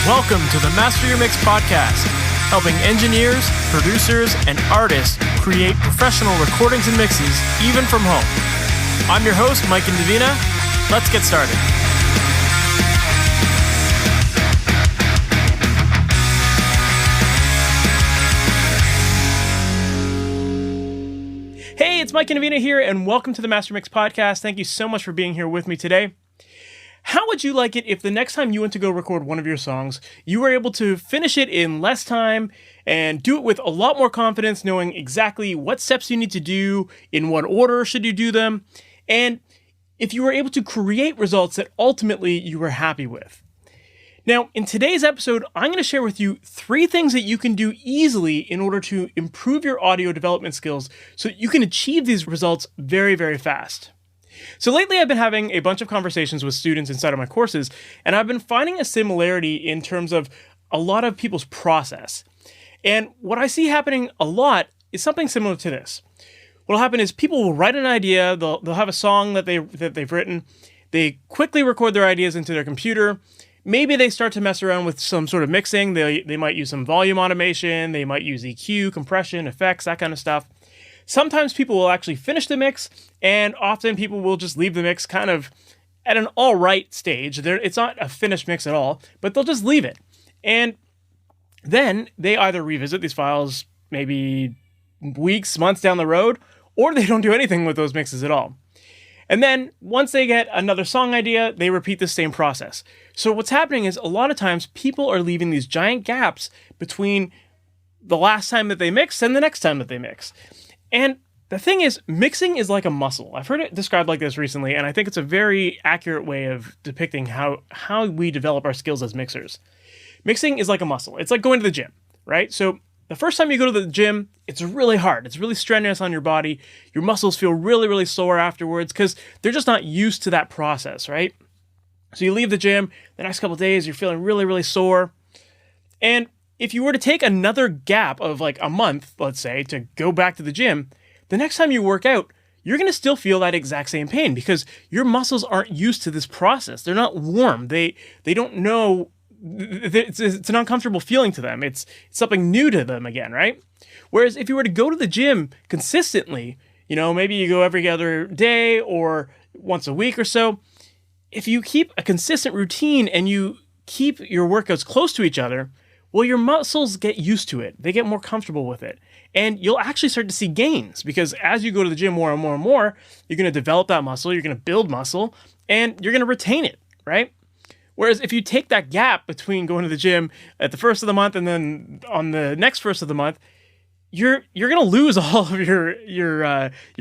Welcome to the MasterYourMix podcast, helping engineers, producers, and artists create professional recordings and mixes even from home. I'm your host, Mike and Davina. Let's get started. Hey, it's Mike and Davina here, and welcome to the MasterYourMix podcast. Thank you so much for being here with me today. How would you like it if the next time you went to go record one of your songs, you were able to finish it in less time and do it with a lot more confidence, knowing exactly what steps you need to do, in what order should you do them, and if you were able to create results that ultimately you were happy with? Now, in today's episode, I'm going to share with you 3 things that you can do easily in order to improve your audio development skills so that you can achieve these results very, very fast. So lately I've been having a bunch of conversations with students inside of my courses, and I've been finding a similarity in terms of a lot of people's process. And what I see happening a lot is something similar to this. What'll happen is people will write an idea, they'll have a song that they've written, they quickly record their ideas into their computer. Maybe they start to mess around with some sort of mixing. They might use some volume automation, they might use EQ, compression, effects, that kind of stuff. Sometimes people will actually finish the mix, and often people will just leave the mix kind of at an all right stage. It's not a finished mix at all, but they'll just leave it. And then they either revisit these files maybe weeks, months down the road, or they don't do anything with those mixes at all. And then once they get another song idea, they repeat the same process. So what's happening is a lot of times people are leaving these giant gaps between the last time that they mix and the next time that they mix. And the thing is, mixing is like a muscle. I've heard it described like this recently, and I think it's a very accurate way of depicting how we develop our skills as mixers. Mixing is like a muscle. It's like going to the gym, right? So the first time you go to the gym, it's really hard. It's really strenuous on your body. Your muscles feel really, really sore afterwards because they're just not used to that process, right? So you leave the gym, the next couple of days, you're feeling really, really sore. And if you were to take another gap of like a month, let's say, to go back to the gym, the next time you work out, you're going to still feel that exact same pain because your muscles aren't used to this process. They're not warm. They don't know. It's an uncomfortable feeling to them. It's something new to them again, right? Whereas if you were to go to the gym consistently, maybe you go every other day or once a week or so, if you keep a consistent routine and you keep your workouts close to each other, well, your muscles get used to it. They get more comfortable with it. And you'll actually start to see gains because as you go to the gym more and more and more, you're going to develop that muscle, you're going to build muscle, and you're going to retain it, right? Whereas if you take that gap between going to the gym at the first of the month and then on the next first of the month, you're going to lose all of your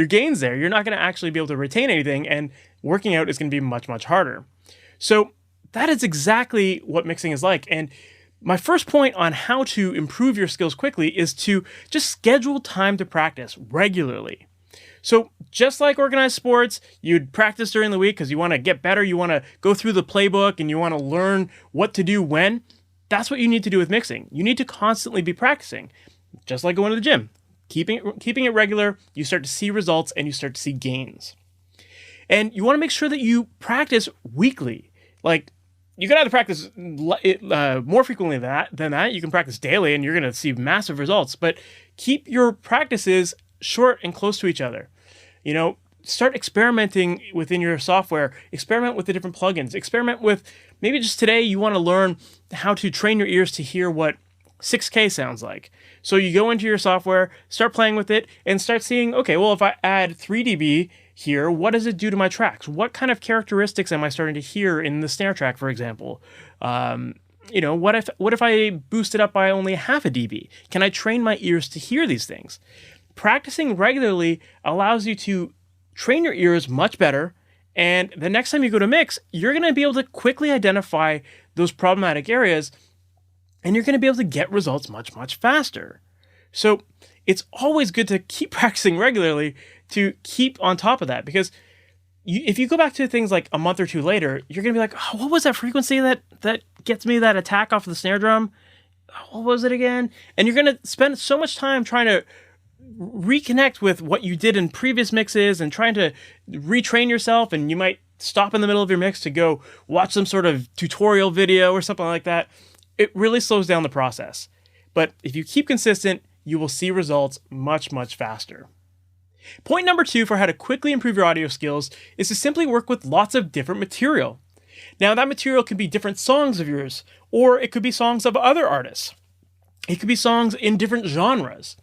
gains there. You're not going to actually be able to retain anything, and working out is going to be much, much harder. So that is exactly what mixing is like. And my first point on how to improve your skills quickly is to just schedule time to practice regularly. So just like organized sports, you'd practice during the week because you want to get better, you want to go through the playbook, and you want to learn what to do when. That's what you need to do with mixing. You need to constantly be practicing, just like going to the gym. Keeping it regular, you start to see results and you start to see gains. And you want to make sure that you practice weekly. Like, you can either practice more frequently than that. You can practice daily and you're going to see massive results. But keep your practices short and close to each other. Start experimenting within your software. Experiment with the different plugins. Experiment with, maybe just today you want to learn how to train your ears to hear what 6K sounds like. So you go into your software, start playing with it, and start seeing, okay, well, if I add 3 dB here, what does it do to my tracks? What kind of characteristics am I starting to hear in the snare track, for example? What if I boost it up by only half a dB? Can I train my ears to hear these things? Practicing regularly allows you to train your ears much better, and the next time you go to mix, you're going to be able to quickly identify those problematic areas, and you're going to be able to get results much, much faster. So it's always good to keep practicing regularly to keep on top of that, because if you go back to things like a month or two later, you're going to be like, oh, what was that frequency that gets me that attack off the snare drum? What was it again? And you're going to spend so much time trying to reconnect with what you did in previous mixes and trying to retrain yourself, and you might stop in the middle of your mix to go watch some sort of tutorial video or something like that. It really slows down the process. But if you keep consistent, you will see results much, much faster. Point number 2 for how to quickly improve your audio skills is to simply work with lots of different material. Now, that material could be different songs of yours, or it could be songs of other artists. It could be songs in different genres.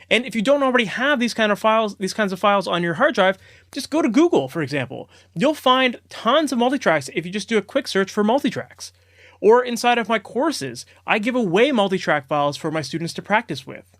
And if you don't already have these kinds of files on your hard drive, just go to Google, for example. You'll find tons of multitracks if you just do a quick search for multitracks. Or inside of my courses, I give away multitrack files for my students to practice with.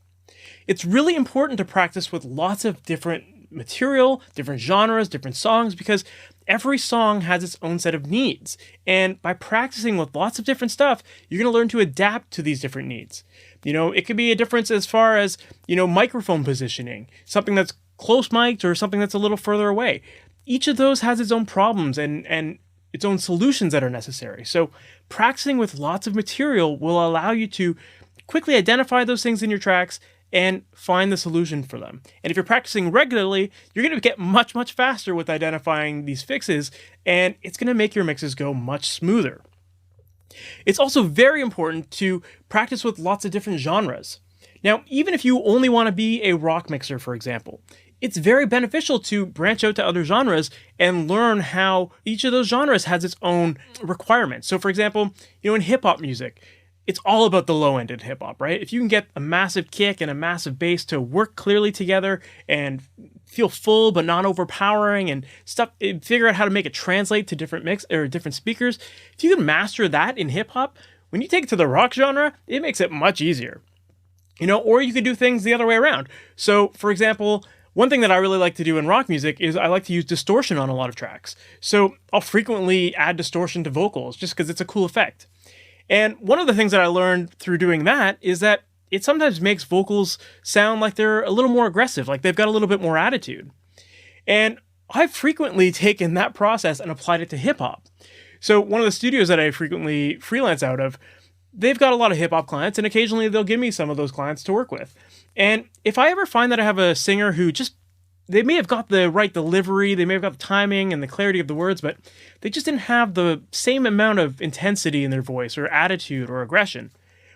It's really important to practice with lots of different material, different genres, different songs, because every song has its own set of needs. And by practicing with lots of different stuff, you're going to learn to adapt to these different needs. It could be a difference as far as, microphone positioning, something that's close mic'd or something that's a little further away. Each of those has its own problems and its own solutions that are necessary. So practicing with lots of material will allow you to quickly identify those things in your tracks and find the solution for them. And if you're practicing regularly, you're going to get much, much faster with identifying these fixes, and it's going to make your mixes go much smoother. It's also very important to practice with lots of different genres. Now, even if you only want to be a rock mixer, for example, it's very beneficial to branch out to other genres and learn how each of those genres has its own requirements. So, for example, in hip-hop music, it's all about the low-ended hip-hop, right? If you can get a massive kick and a massive bass to work clearly together and feel full but not overpowering and stuff, figure out how to make it translate to different speakers. If you can master that in hip-hop, when you take it to the rock genre, it makes it much easier. Or you could do things the other way around. So, for example, one thing that I really like to do in rock music is I like to use distortion on a lot of tracks. So I'll frequently add distortion to vocals just because it's a cool effect. And one of the things that I learned through doing that is that it sometimes makes vocals sound like they're a little more aggressive, like they've got a little bit more attitude. And I've frequently taken that process and applied it to hip hop. So one of the studios that I frequently freelance out of, they've got a lot of hip hop clients, and occasionally they'll give me some of those clients to work with. And if I ever find that I have a singer who they may have got the right delivery, they may have got the timing and the clarity of the words, but they just didn't have the same amount of intensity in their voice or attitude or aggression,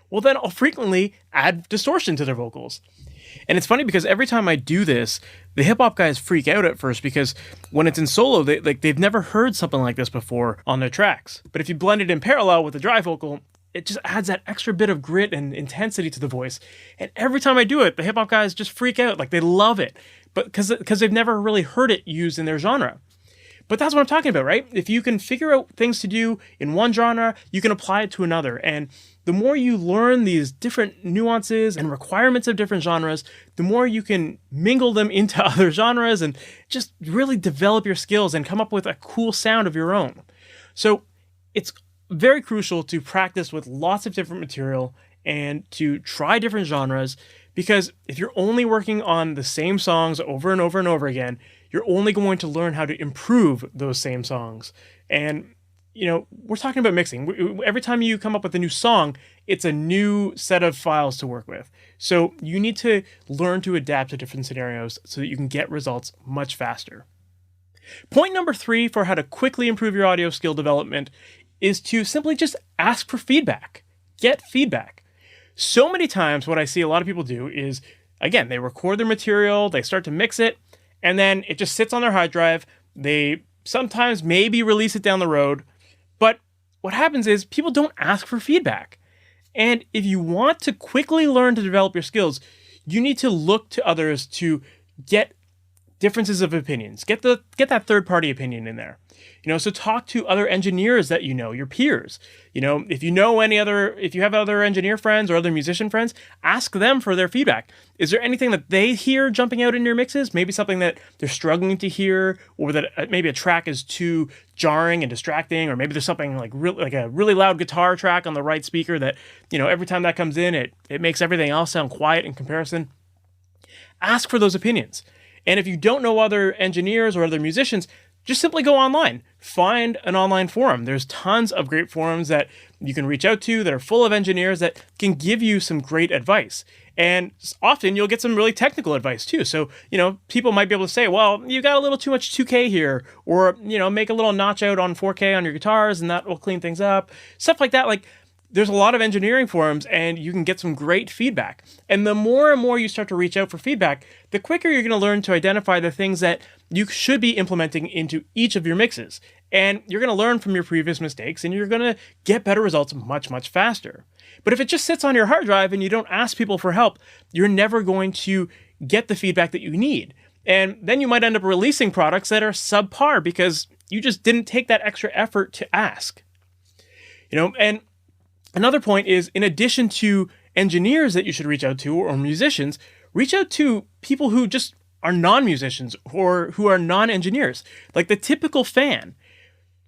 well, then I'll frequently add distortion to their vocals. And it's funny because every time I do this, the hip hop guys freak out at first because when it's in solo, they've never heard something like this before on their tracks. But if you blend it in parallel with the dry vocal, it just adds that extra bit of grit and intensity to the voice. And every time I do it, the hip hop guys just freak out, like they love it. But because they've never really heard it used in their genre. But that's what I'm talking about, right? If you can figure out things to do in one genre, you can apply it to another. And the more you learn these different nuances and requirements of different genres, the more you can mingle them into other genres and just really develop your skills and come up with a cool sound of your own. So it's very crucial to practice with lots of different material and to try different genres, because if you're only working on the same songs over and over and over again, you're only going to learn how to improve those same songs. And, we're talking about mixing. Every time you come up with a new song, it's a new set of files to work with. So you need to learn to adapt to different scenarios so that you can get results much faster. Point number 3 for how to quickly improve your audio skill development is to simply just ask for feedback. Get feedback. So many times what I see a lot of people do is, again, they record their material, they start to mix it, and then it just sits on their hard drive. They sometimes maybe release it down the road, but what happens is people don't ask for feedback. And if you want to quickly learn to develop your skills, you need to look to others to get differences of opinions. Get that third-party opinion in there. So talk to other engineers that your peers. If you have other engineer friends or other musician friends, ask them for their feedback. Is there anything that they hear jumping out in your mixes? Maybe something that they're struggling to hear, or that maybe a track is too jarring and distracting, or maybe there's something like a really loud guitar track on the right speaker that, every time that comes in, it makes everything else sound quiet in comparison. Ask for those opinions. And if you don't know other engineers or other musicians, just simply go online. Find an online forum. There's tons of great forums that you can reach out to that are full of engineers that can give you some great advice. And often you'll get some really technical advice too. So, people might be able to say, well, you got a little too much 2K here, or, make a little notch out on 4K on your guitars and that will clean things up. Stuff like that. Like, there's a lot of engineering forums and you can get some great feedback. And the more and more you start to reach out for feedback, the quicker you're going to learn to identify the things that you should be implementing into each of your mixes. And you're going to learn from your previous mistakes and you're going to get better results much, much faster. But if it just sits on your hard drive and you don't ask people for help, you're never going to get the feedback that you need. And then you might end up releasing products that are subpar because you just didn't take that extra effort to ask. And another point is, in addition to engineers that you should reach out to or musicians, reach out to people who just are non-musicians or who are non-engineers, like the typical fan.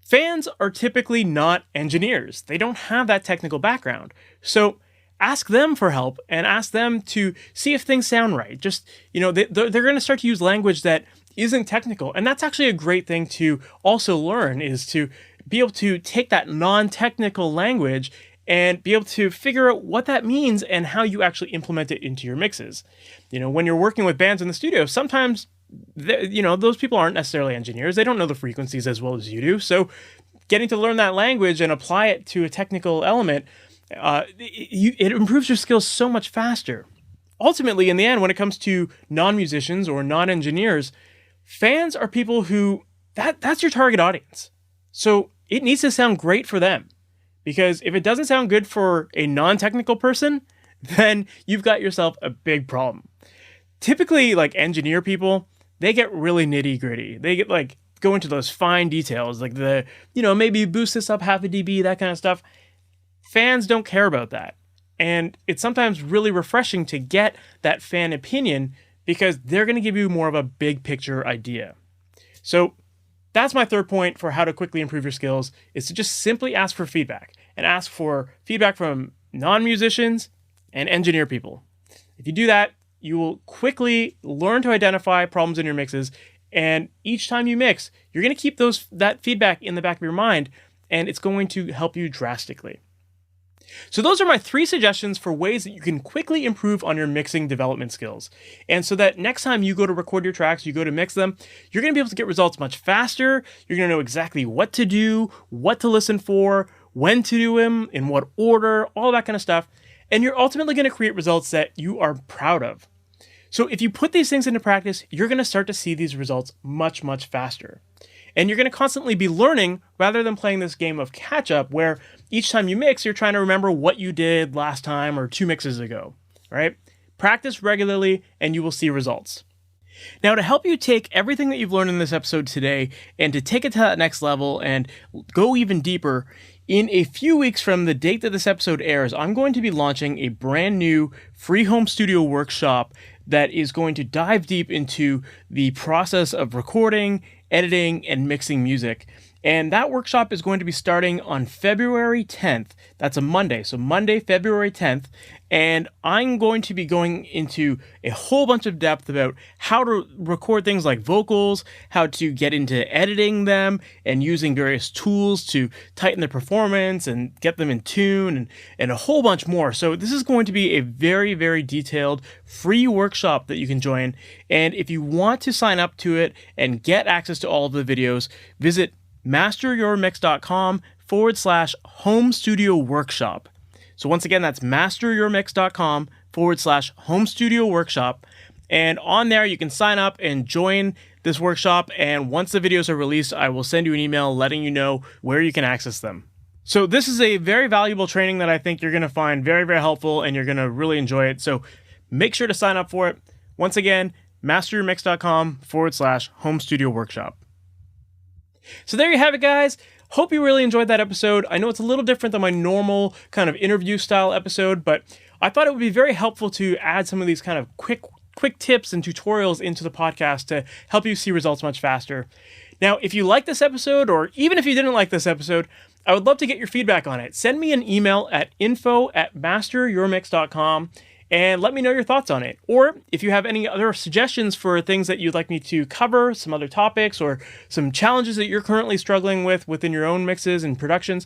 Fans are typically not engineers. They don't have that technical background. So ask them for help and ask them to see if things sound right. Just, they're going to start to use language that isn't technical. And that's actually a great thing to also learn, is to be able to take that non-technical language and be able to figure out what that means and how you actually implement it into your mixes. When you're working with bands in the studio, sometimes, those people aren't necessarily engineers. They don't know the frequencies as well as you do. So getting to learn that language and apply it to a technical element, it improves your skills so much faster. Ultimately, in the end, when it comes to non-musicians or non-engineers, fans are people who, that's your target audience. So it needs to sound great for them. Because if it doesn't sound good for a non-technical person, then you've got yourself a big problem. Typically, like engineer people, they get really nitty-gritty. They get go into those fine details, like maybe boost this up half a dB, that kind of stuff. Fans don't care about that. And it's sometimes really refreshing to get that fan opinion because they're going to give you more of a big picture idea. So that's my third point for how to quickly improve your skills, is to just simply ask for feedback and ask for feedback from non-musicians and engineer people. If you do that, you will quickly learn to identify problems in your mixes. And each time you mix, you're going to keep that feedback in the back of your mind, and it's going to help you drastically. So those are my 3 suggestions for ways that you can quickly improve on your mixing development skills. And so that next time you go to record your tracks, you go to mix them, you're going to be able to get results much faster. You're going to know exactly what to do, what to listen for, when to do them, in what order, all that kind of stuff. And you're ultimately going to create results that you are proud of. So if you put these things into practice, you're going to start to see these results much, much faster. And you're going to constantly be learning rather than playing this game of catch up where each time you mix, you're trying to remember what you did last time or 2 mixes ago, right? Practice regularly and you will see results. Now, to help you take everything that you've learned in this episode today and to take it to that next level and go even deeper, in a few weeks from the date that this episode airs, I'm going to be launching a brand new free home studio workshop that is going to dive deep into the process of recording, editing, and mixing music. And that workshop is going to be starting on February 10th. That's a Monday. So Monday, February 10th. And I'm going to be going into a whole bunch of depth about how to record things like vocals, how to get into editing them, and using various tools to tighten the performance and get them in tune, and a whole bunch more. So this is going to be a very, very detailed free workshop that you can join. And if you want to sign up to it and get access to all of the videos, visit MasterYourMix.com/home studio workshop. So once again, that's MasterYourMix.com/home studio workshop. And on there, you can sign up and join this workshop. And once the videos are released, I will send you an email letting you know where you can access them. So this is a very valuable training that I think you're going to find very, very helpful and you're going to really enjoy it. So make sure to sign up for it. Once again, MasterYourMix.com/home studio workshop. So there you have it, guys. Hope you really enjoyed that episode. I know it's a little different than my normal kind of interview style episode, but I thought it would be very helpful to add some of these kind of quick tips and tutorials into the podcast to help you see results much faster. Now, if you like this episode, or even if you didn't like this episode, I would love to get your feedback on it. Send me an email at info@masteryourmix.com and let me know your thoughts on it. Or if you have any other suggestions for things that you'd like me to cover, some other topics, or some challenges that you're currently struggling with within your own mixes and productions,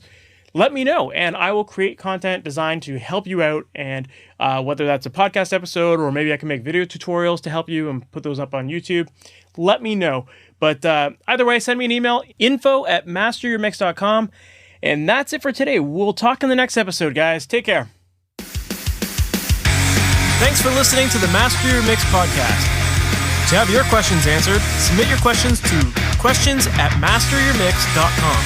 let me know, and I will create content designed to help you out. And whether that's a podcast episode, or maybe I can make video tutorials to help you and put those up on YouTube, let me know. But either way, send me an email, info@masteryourmix.com. And that's it for today. We'll talk in the next episode, guys. Take care. Thanks for listening to the Master Your Mix podcast. To have your questions answered, submit your questions to questions@masteryourmix.com.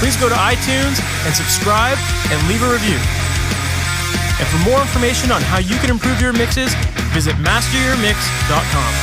Please go to iTunes and subscribe and leave a review. And for more information on how you can improve your mixes, visit MasterYourMix.com.